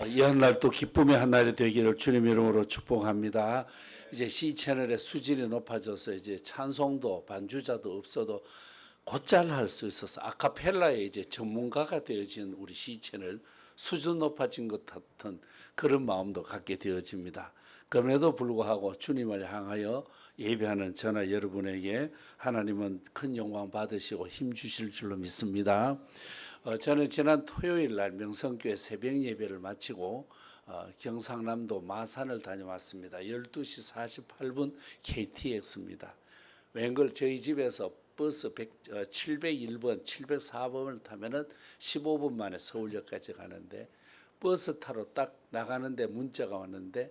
이 한 날 또 기쁨의 한 날이 되기를 주님 이름으로 축복합니다. 이제 C 채널의 수질이 높아져서 이제 찬송도 반주자도 없어도 곧잘 할 수 있어서 아카펠라의 이제 전문가가 되어진 우리 C 채널 수준 높아진 것 같은 그런 마음도 갖게 되어집니다. 그럼에도 불구하고 주님을 향하여 예배하는 저나 여러분에게 하나님은 큰 영광 받으시고 힘 주실 줄로 믿습니다. 저는 지난 토요일 날 명성교회 새벽 예배를 마치고 경상남도 마산을 다녀왔습니다. 12시 48분 KTX입니다. 웬걸 저희 집에서 버스 701번, 704번을 타면은 15분 만에 서울역까지 가는데 버스 타러 딱 나가는데 문자가 왔는데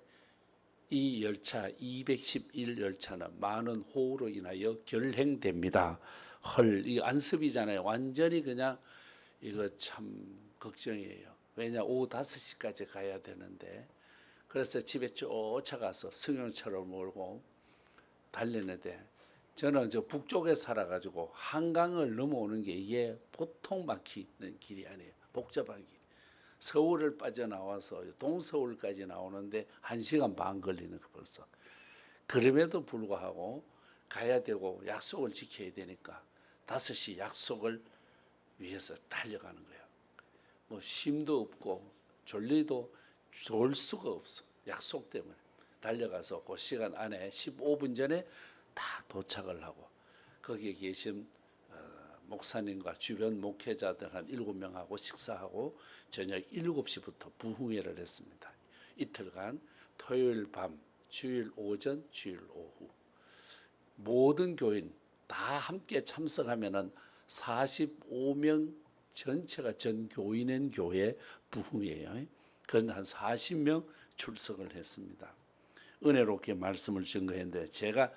이 열차 211 열차는 많은 호우로 인하여 결행됩니다. 헐, 이 안습이잖아요. 완전히 그냥 이거 참 걱정이에요. 왜냐 오후 5시까지 가야 되는데 그래서 집에 쫓아가서 승용차를 몰고 달리는데 저는 저 북쪽에 살아가지고 한강을 넘어오는 게 이게 보통 막히는 길이 아니에요. 복잡한 길. 서울을 빠져나와서 동서울까지 나오는데 1시간 반 걸리는 거 벌써. 그럼에도 불구하고 가야 되고 약속을 지켜야 되니까 5시 약속을 위해서 달려가는 거예요. 뭐 쉼도 없고 졸리도 졸 수가 없어. 약속 때문에 달려가서 그 시간 안에 15분 전에 다 도착을 하고 거기에 계신 목사님과 주변 목회자들 한 7명하고 식사하고 저녁 7시부터 부흥회를 했습니다. 이틀간 토요일 밤, 주일 오전, 주일 오후 모든 교인 다 함께 참석하면은 45명 전체가 전 교인의 교회 부흥회예요. 그건 한 40명 출석을 했습니다. 은혜롭게 말씀을 증거했는데 제가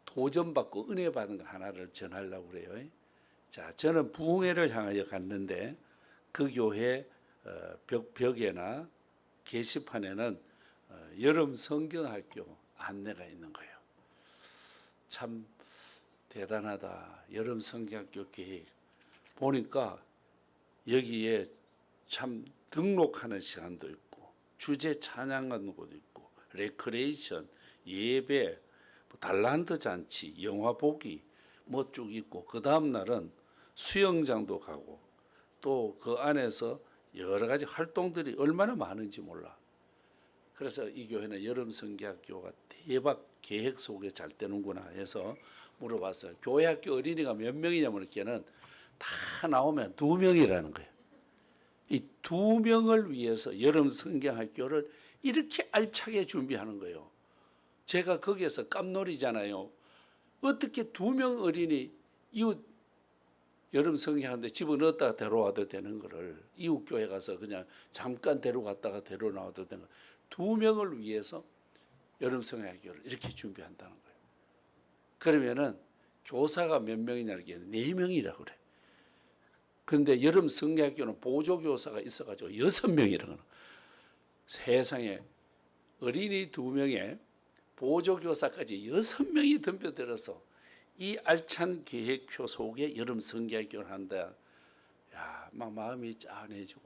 도전받고 은혜 받은 거 하나를 전하려고 그래요. 자, 저는 부흥회를 향하여 갔는데 그 교회 벽에나 게시판에는 여름 성경학교 안내가 있는 거예요. 참 대단하다. 여름 성경학교 계획 보니까 여기에 참 등록하는 시간도 있고 주제 찬양하는 곳도 있고 레크레이션, 예배, 달란트 잔치, 영화 보기 뭐 쭉 있고 그 다음 날은 수영장도 가고 또 그 안에서 여러 가지 활동들이 얼마나 많은지 몰라. 그래서 이 교회는 여름 성경학교가 대박 계획 속에 잘 되는구나 해서 물어봤어요. 교회 학교 어린이가 몇 명이냐면 이렇게는 다 나오면 2명이라는 거예요. 이 2명을 위해서 여름 성경학교를 이렇게 알차게 준비하는 거예요. 제가 거기에서 깜놀이잖아요. 어떻게 2명 어린이 이웃 여름 성경하는데 집어넣었다가 데려와도 되는 거를 이웃 교회 가서 그냥 잠깐 데려갔다가 데려나와도 되는 거 2명을 위해서 여름 성경학교를 이렇게 준비한다는 거예요. 그러면은 교사가 몇 명이냐는 게 4명이라고 그래. 그런데 여름 성경학교는 보조교사가 있어가지고 6명이라고 하는 세상에 어린이 2명에 보조교사까지 6명이 덤벼들어서 이 알찬 계획표 속에 여름 성경학교를 한다. 야, 막 마음이 짠해지고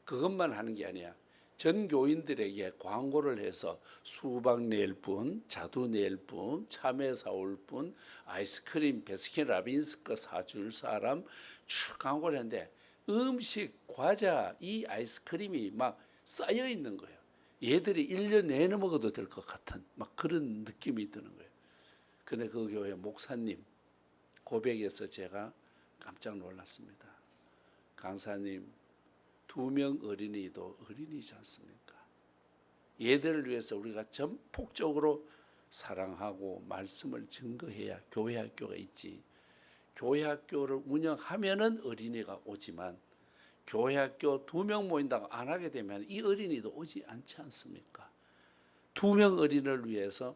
그것만 하는 게 아니야. 전 교인들에게 광고를 해서 수박 낼 분, 자두 낼 분, 참외 사올 분, 아이스크림 베스킨라빈스 거 사줄 사람 쭉 광고를 했는데 음식, 과자, 이 아이스크림이 막 쌓여 있는 거예요. 얘들이 1년 내내 먹어도 될 것 같은 막 그런 느낌이 드는 거예요. 근데 그 교회 목사님 고백에서 제가 깜짝 놀랐습니다. 강사님, 2명 어린이도 어린이지 않습니까? 얘들을 위해서 우리가 전폭적으로 사랑하고 말씀을 증거해야 교회 학교가 있지. 교회 학교를 운영하면은 어린이가 오지만 교회 학교 2명 모인다고 안 하게 되면 이 어린이도 오지 않지 않습니까? 2명 어린이를 위해서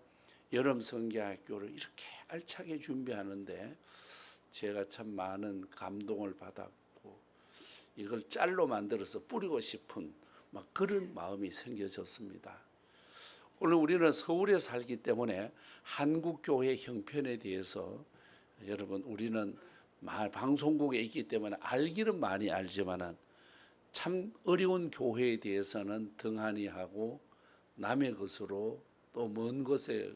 여름 성경학교를 이렇게 알차게 준비하는데 제가 참 많은 감동을 받았고 이걸 짤로 만들어서 뿌리고 싶은 막 그런 마음이 생겨졌습니다. 오늘 우리는 서울에 살기 때문에 한국교회 형편에 대해서 여러분 우리는 방송국에 있기 때문에 알기는 많이 알지만은 참 어려운 교회에 대해서는 등한히 하고 남의 것으로 또 먼 곳에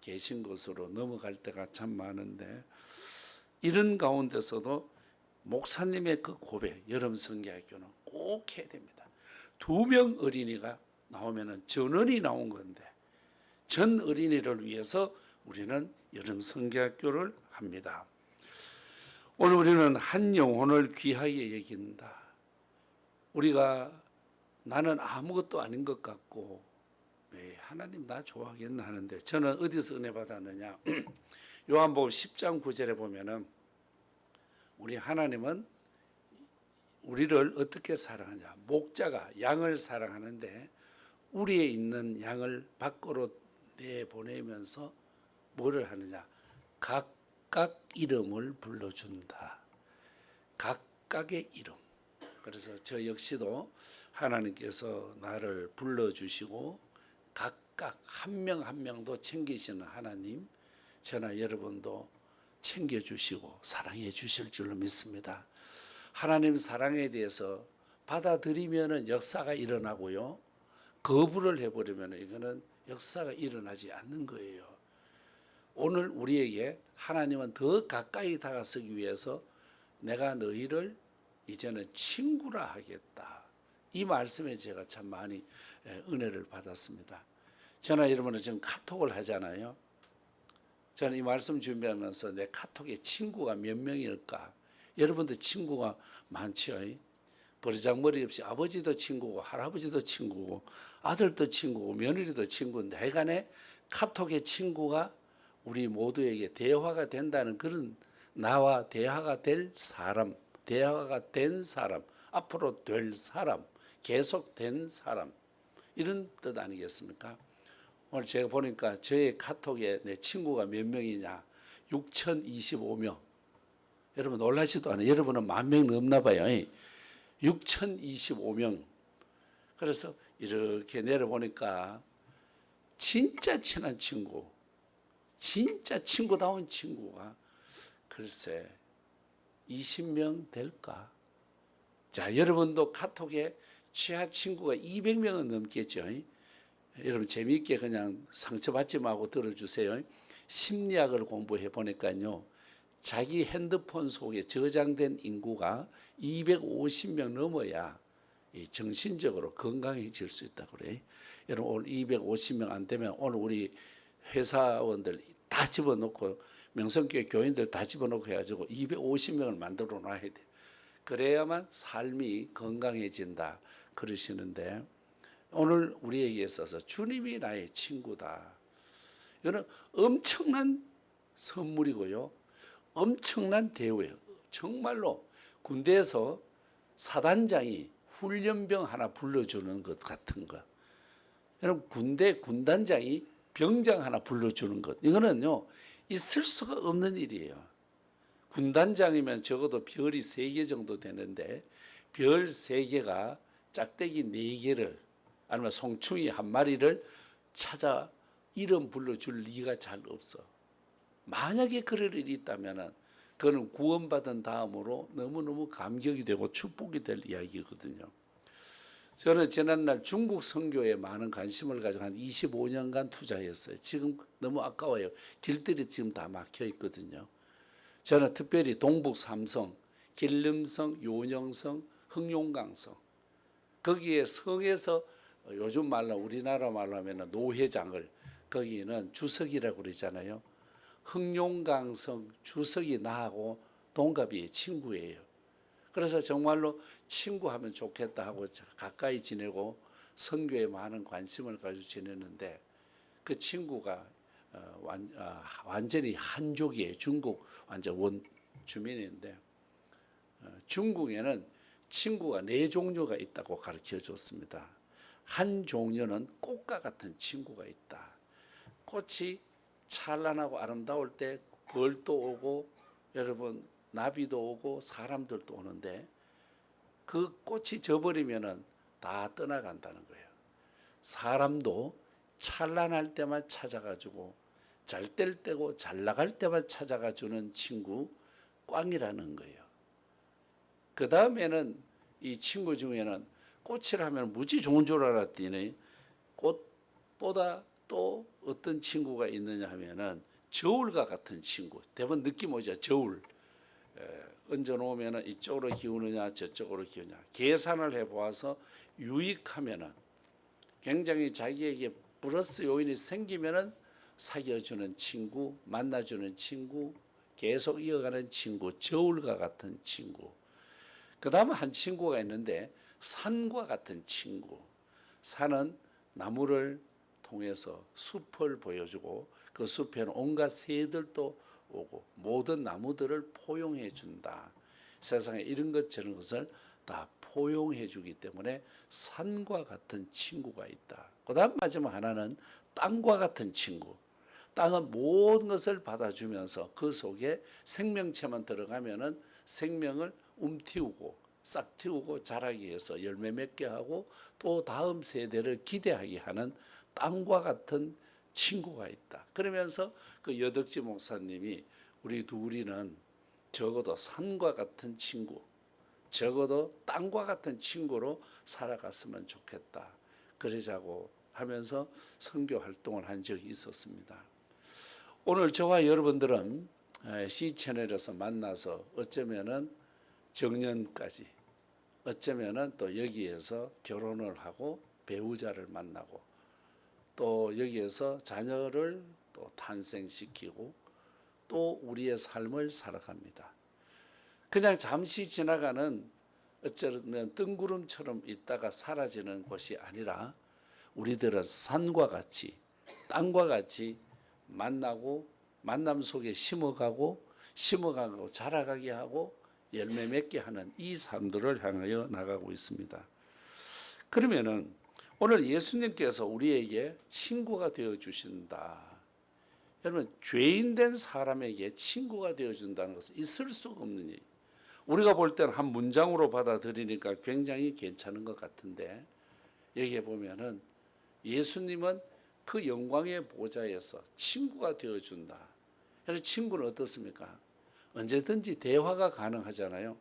계신 것으로 넘어갈 때가 참 많은데, 이런 가운데서도 목사님의 그 고백, 여름 성경학교는 꼭 해야 됩니다. 2명 어린이가 나오면은 전원이 나온 건데, 전 어린이를 위해서 우리는 여름 성경학교를 합니다. 오늘 우리는 한 영혼을 귀하게 여긴다. 우리가 나는 아무것도 아닌 것 같고 하나님 나 좋아하겠나 하는데, 저는 어디서 은혜 받았느냐? 요한복음 10장 9절에 보면은 우리 하나님은 우리를 어떻게 사랑하냐? 목자가 양을 사랑하는데 우리에 있는 양을 밖으로 내보내면서 뭐를 하느냐? 각각 이름을 불러준다. 각각의 이름. 그래서 저 역시도 하나님께서 나를 불러주시고 각각 한 명 한 명도 챙기시는 하나님, 저나 여러분도 챙겨주시고 사랑해 주실 줄로 믿습니다. 하나님 사랑에 대해서 받아들이면 역사가 일어나고요, 거부를 해버리면 이거는 역사가 일어나지 않는 거예요. 오늘 우리에게 하나님은 더 가까이 다가서기 위해서 내가 너희를 이제는 친구라 하겠다. 이 말씀에 제가 참 많이 은혜를 받았습니다. 저나 여러분은 지금 카톡을 하잖아요. 저는 이 말씀 준비하면서 내 카톡에 친구가 몇 명일까? 여러분도 친구가 많죠. 버르장머리 없이 아버지도 친구고 할아버지도 친구고 아들도 친구고 며느리도 친구인데, 하여간에 카톡의 친구가 우리 모두에게 대화가 된다는 그런, 나와 대화가 될 사람, 대화가 된 사람, 앞으로 될 사람, 계속된 사람, 이런 뜻 아니겠습니까? 오늘 제가 보니까 저의 카톡에 내 친구가 몇 명이냐? 6,025명. 여러분 놀라지도 않아요. 여러분은 10,000명 넘나 봐요. 6,025명. 그래서 이렇게 내려보니까 진짜 친한 친구, 진짜 친구다운 친구가 글쎄 20명 될까? 자, 여러분도 카톡에 최하 친구가 200명은 넘겠죠. 여러분 재미있게 그냥 상처받지 말고 들어주세요. 심리학을 공부해 보니까요, 자기 핸드폰 속에 저장된 인구가 250명 넘어야 정신적으로 건강해질 수 있다 그래. 여러분 오늘 250명 안 되면 오늘 우리 회사원들 다 집어넣고 명성교회 교인들 다 집어넣고 해가지고 250명을 만들어 놔야 돼. 그래야만 삶이 건강해진다 그러시는데, 오늘 우리에게 있어서 주님이 나의 친구다. 이거는 엄청난 선물이고요, 엄청난 대우예요. 정말로 군대에서 사단장이 훈련병 하나 불러주는 것 같은 것. 여러분 군대 군단장이 병장 하나 불러주는 것, 이거는요 있을 수가 없는 일이에요. 군단장이면 적어도 별이 3개 정도 되는데 별 3개가 짝대기 4개를 아니면 송충이 1마리를 찾아 이름 불러줄 리가 잘 없어. 만약에 그럴 일이 있다면 그거는 구원받은 다음으로 너무너무 감격이 되고 축복이 될 이야기거든요. 저는 지난날 중국 선교에 많은 관심을 가지고 한 25년간 투자했어요. 지금 너무 아까워요. 길들이 지금 다 막혀 있거든요. 저는 특별히 동북 3성, 길름성, 요령성, 흥룡강성, 거기에 성에서 요즘 말로 우리나라 말로 하면 노회장을, 거기는 주석이라고 그러잖아요. 흥룡강성 주석이 나하고 동갑이에요. 친구예요. 그래서 정말로 친구하면 좋겠다 하고 가까이 지내고 선교에 많은 관심을 가지고 지내는데, 그 친구가 완전히 한족이에요. 중국 완전 원주민인데, 중국에는 친구가 4종류가 있다고 가르쳐 줬습니다. 한 종류는 꽃과 같은 친구가 있다. 꽃이 찬란하고 아름다울 때 벌도 오고 여러분 나비도 오고 사람들도 오는데, 그 꽃이 져버리면은 다 떠나간다는 거예요. 사람도 찬란할 때만 찾아가지고 잘 될 때고 잘 나갈 때만 찾아가 주는 친구 꽝이라는 거예요. 그 다음에는 이 친구 중에는 꽃이라 하면 무지 좋은 줄 알았더니 꽃보다 또 어떤 친구가 있느냐 하면은 저울과 같은 친구. 대부분 느낌 오죠. 저울. 얹어 놓으면은 이쪽으로 기우느냐 저쪽으로 기우냐. 계산을 해 보아서 유익하면은 굉장히 자기에게 플러스 요인이 생기면은 사귀어주는 친구, 만나주는 친구, 계속 이어가는 친구, 저울과 같은 친구. 그 다음에 한 친구가 있는데 산과 같은 친구. 산은 나무를 통해서 숲을 보여주고 그 숲에는 온갖 새들도 오고 모든 나무들을 포용해 준다. 세상에 이런 것 저런 것을 다 포용해 주기 때문에 산과 같은 친구가 있다. 그 다음 마지막 하나는 땅과 같은 친구. 땅은 모든 것을 받아주면서 그 속에 생명체만 들어가면은 생명을 움틔우고 싹 틔우고 자라게 해서 열매 맺게 하고 또 다음 세대를 기대하게 하는 땅과 같은 친구가 있다. 그러면서 그 여덕지 목사님이 우리 둘이는 적어도 산과 같은 친구, 적어도 땅과 같은 친구로 살아갔으면 좋겠다. 그러자고 하면서 선교 활동을 한 적이 있었습니다. 오늘 저와 여러분들은 C채널에서 만나서 어쩌면은 정년까지, 어쩌면은 또 여기에서 결혼을 하고 배우자를 만나고 또 여기에서 자녀를 또 탄생시키고 또 우리의 삶을 살아갑니다. 그냥 잠시 지나가는 어쩌면 뜬구름처럼 있다가 사라지는 곳이 아니라 우리들은 산과 같이 땅과 같이 만나고 만남 속에 심어가고 자라가게 하고 열매 맺게 하는 이 삶들을 향하여 나가고 있습니다. 그러면은 오늘 예수님께서 우리에게 친구가 되어 주신다. 여러분 죄인된 사람에게 친구가 되어 준다는 것은 있을 수가 없는 일. 우리가 볼 때는 한 문장으로 받아들이니까 굉장히 괜찮은 것 같은데 여기에 보면은 예수님은 그 영광의 보좌에서 친구가 되어 준다. 그래서 친구는 어떻습니까? 언제든지 대화가 가능하잖아요.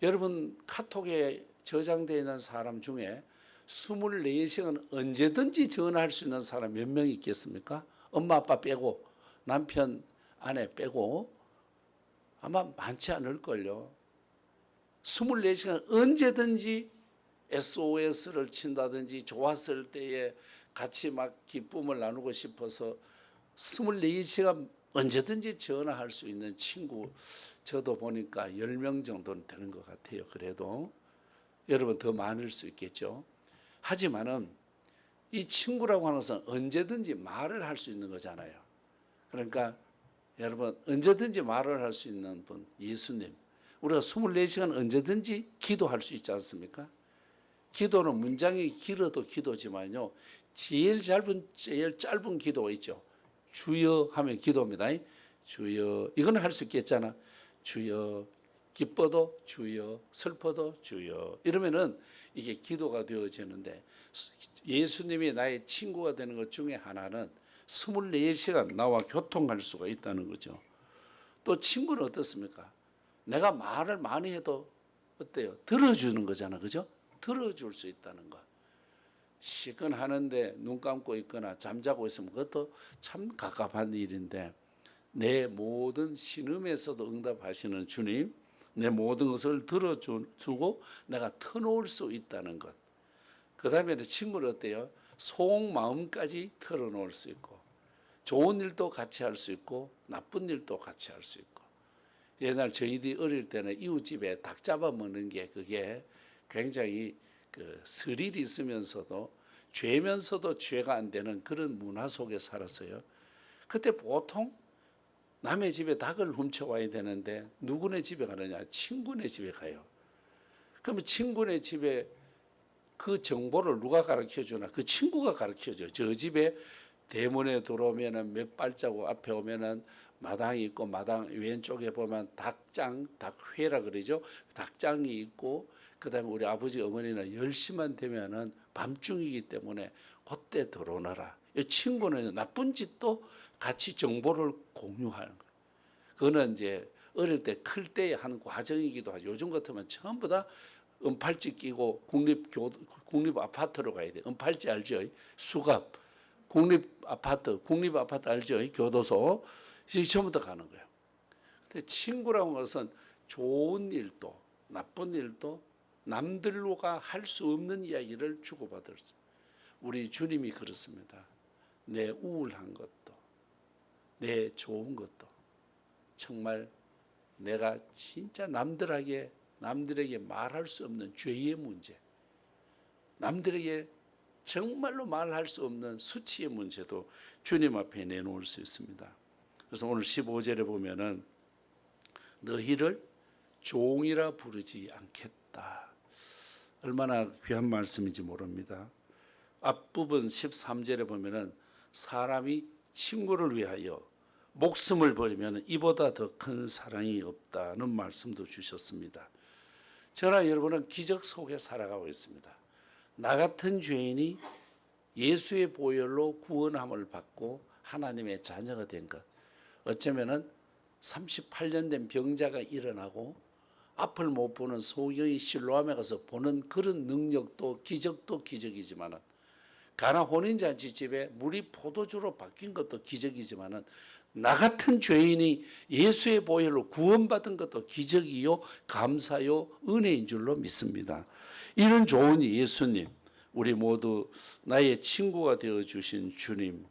여러분 카톡에 저장되어 있는 사람 중에 24시간 언제든지 전화할 수 있는 사람 몇 명 있겠습니까? 엄마 아빠 빼고 남편 아내 빼고 아마 많지 않을걸요. 24시간 언제든지 SOS를 친다든지 좋았을 때에 같이 막 기쁨을 나누고 싶어서 24시간 언제든지 전화할 수 있는 친구 저도 보니까 10명 정도는 되는 것 같아요. 그래도 여러분 더 많을 수 있겠죠. 하지만은 이 친구라고 하는 것은 언제든지 말을 할 수 있는 거잖아요. 그러니까 여러분 언제든지 말을 할 수 있는 분 예수님. 우리가 24시간 언제든지 기도할 수 있지 않습니까? 기도는 문장이 길어도 기도지만요. 제일 짧은 기도가 있죠. 주여 하면 기도입니다. 주여 이거는 할 수 있겠잖아. 주여 기뻐도 주여 슬퍼도 주여 이러면은 이게 기도가 되어지는데 예수님이 나의 친구가 되는 것 중에 하나는 24시간 나와 교통할 수가 있다는 거죠. 또 친구는 어떻습니까? 내가 말을 많이 해도 어때요? 들어주는 거잖아. 그죠? 들어줄 수 있다는 거. 시큰하는데 눈 감고 있거나 잠자고 있으면 그것도 참 갑갑한 일인데 내 모든 신음에서도 응답하시는 주님, 내 모든 것을 들어주고 내가 터놓을 수 있다는 것. 그 다음에 친구는 어때요? 속마음까지 털어놓을 수 있고 좋은 일도 같이 할 수 있고 나쁜 일도 같이 할 수 있고 옛날 저희들이 어릴 때는 이웃집에 닭 잡아먹는 게 그게 굉장히 그 스릴이 있으면서도 죄면서도 죄가 안 되는 그런 문화 속에 살았어요. 그때 보통 남의 집에 닭을 훔쳐와야 되는데 누구네 집에 가느냐? 친구네 집에 가요. 그러면 친구네 집에 그 정보를 누가 가르쳐주나? 그 친구가 가르쳐줘. 저 집에 대문에 들어오면은 몇 발자국 앞에 오면은 마당이 있고 마당 왼쪽에 보면 닭장, 닭회라 그러죠. 닭장이 있고 그다음에 우리 아버지 어머니는 10시만 되면은 밤중이기 때문에 그때 들어오너라. 이 친구는 나쁜 짓도 같이 정보를 공유하는 거예요. 그거는 이제 어릴 때 클 때의 한 과정이기도 하죠. 요즘 같으면 전부 다 은팔찌 끼고 국립 아파트로 가야 돼. 은팔찌 알죠? 수갑. 국립 아파트 알죠? 교도소. 처음부터 가는 거예요. 근데 친구라는 것은 좋은 일도 나쁜 일도 남들로가 할 수 없는 이야기를 주고받을 수. 우리 주님이 그렇습니다. 내 우울한 것도 내 좋은 것도 정말 내가 진짜 남들에게 말할 수 없는 죄의 문제, 남들에게 정말로 말할 수 없는 수치의 문제도 주님 앞에 내놓을 수 있습니다. 그래서 오늘 15절에 보면은 너희를 종이라 부르지 않겠다. 얼마나 귀한 말씀인지 모릅니다. 앞부분 13절에 보면은 사람이 친구를 위하여 목숨을 버리면 이보다 더 큰 사랑이 없다는 말씀도 주셨습니다. 저나 여러분은 기적 속에 살아가고 있습니다. 나 같은 죄인이 예수의 보혈로 구원함을 받고 하나님의 자녀가 된 것. 어쩌면은 38년 된 병자가 일어나고 앞을 못 보는 소경이 실로암에 가서 보는 그런 능력도 기적도 기적이지만은 가나 혼인잔치집에 물이 포도주로 바뀐 것도 기적이지만은 나 같은 죄인이 예수의 보혈로 구원받은 것도 기적이요 감사요 은혜인 줄로 믿습니다. 이런 좋은 예수님, 우리 모두 나의 친구가 되어 주신 주님,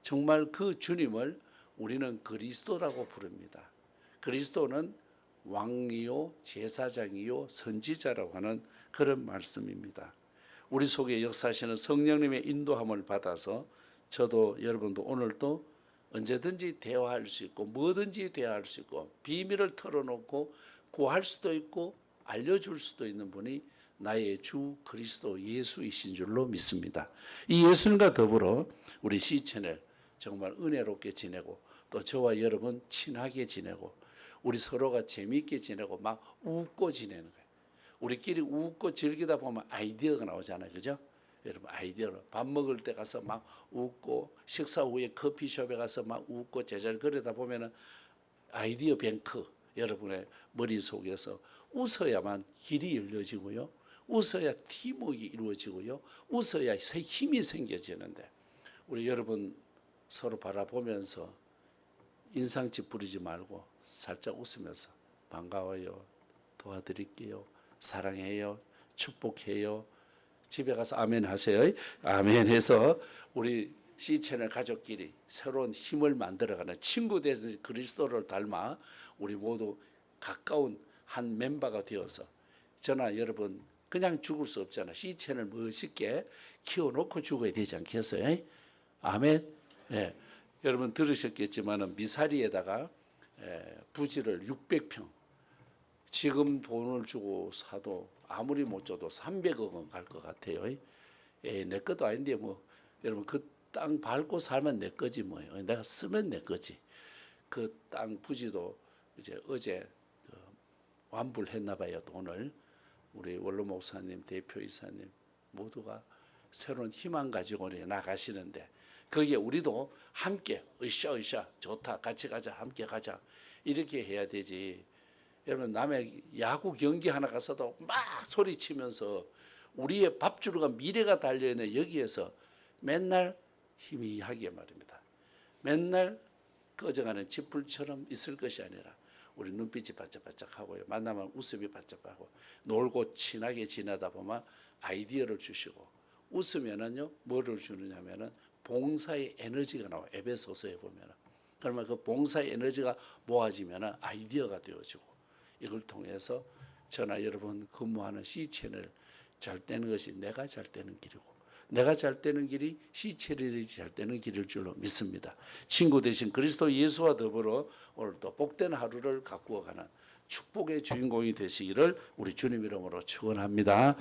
정말 그 주님을 우리는 그리스도라고 부릅니다. 그리스도는 왕이요 제사장이요 선지자라고 하는 그런 말씀입니다. 우리 속에 역사하시는 성령님의 인도함을 받아서 저도 여러분도 오늘도 언제든지 대화할 수 있고 뭐든지 대화할 수 있고 비밀을 털어놓고 구할 수도 있고 알려줄 수도 있는 분이 나의 주 그리스도 예수이신 줄로 믿습니다. 이 예수님과 더불어 우리 시채널 정말 은혜롭게 지내고 또 저와 여러분 친하게 지내고 우리 서로가 재미있게 지내고 막 웃고 지내는 거예요. 우리끼리 웃고 즐기다 보면 아이디어가 나오잖아요. 그죠? 여러분 아이디어로 밥 먹을 때 가서 막 웃고 식사 후에 커피숍에 가서 막 웃고 제자리 그러다 보면은 아이디어 뱅크 여러분의 머릿속에서 웃어야만 길이 열려지고요. 웃어야 팀워크가 이루어지고요. 웃어야 새 힘이 생겨지는데 우리 여러분 서로 바라보면서 인상 찌푸리지 말고 살짝 웃으면서 반가워요. 도와드릴게요. 사랑해요. 축복해요. 집에 가서 아멘 하세요. 아멘 해서 우리 C채널 가족끼리 새로운 힘을 만들어가는 친구 돼서 그리스도를 닮아 우리 모두 가까운 한 멤버가 되어서 저나 여러분 그냥 죽을 수 없잖아. C채널 멋있게 키워놓고 죽어야 되지 않겠어요? 아멘. 예. 여러분 들으셨겠지만 미사리에다가 부지를 600평 지금 돈을 주고 사도 아무리 못 줘도 300억 원 갈 것 같아요. 내 것도 아닌데 뭐 여러분 그 땅 밟고 살면 내 거지 뭐요. 내가 쓰면 내 거지. 그 땅 부지도 이제 어제 완불했나 봐요. 돈을 우리 원로 목사님, 대표이사님 모두가 새로운 희망 가지고 나가시는데 거기에 우리도 함께 으쌰 좋다 같이 가자 함께 가자 이렇게 해야 되지. 여러분 남의 야구 경기 하나 가서도 막 소리치면서 우리의 밥줄과 미래가 달려있는 여기에서 맨날 희미하게 말입니다. 맨날 꺼져가는 지풀처럼 있을 것이 아니라 우리 눈빛이 반짝반짝하고요. 만나면 웃음이 반짝하고 놀고 친하게 지내다 보면 아이디어를 주시고 웃으면은요 뭐를 주느냐면은 봉사의 에너지가 나와요. 에베소서에 보면은 그러면 그 봉사의 에너지가 모아지면은 아이디어가 되어지고 이걸 통해서 저나 여러분 근무하는 C채널 잘 되는 것이 내가 잘 되는 길이고 내가 잘 되는 길이 C채널이 잘 되는 길일 줄로 믿습니다. 친구 되신 그리스도 예수와 더불어 오늘도 복된 하루를 가꾸어가는 축복의 주인공이 되시기를 우리 주님 이름으로 축원합니다.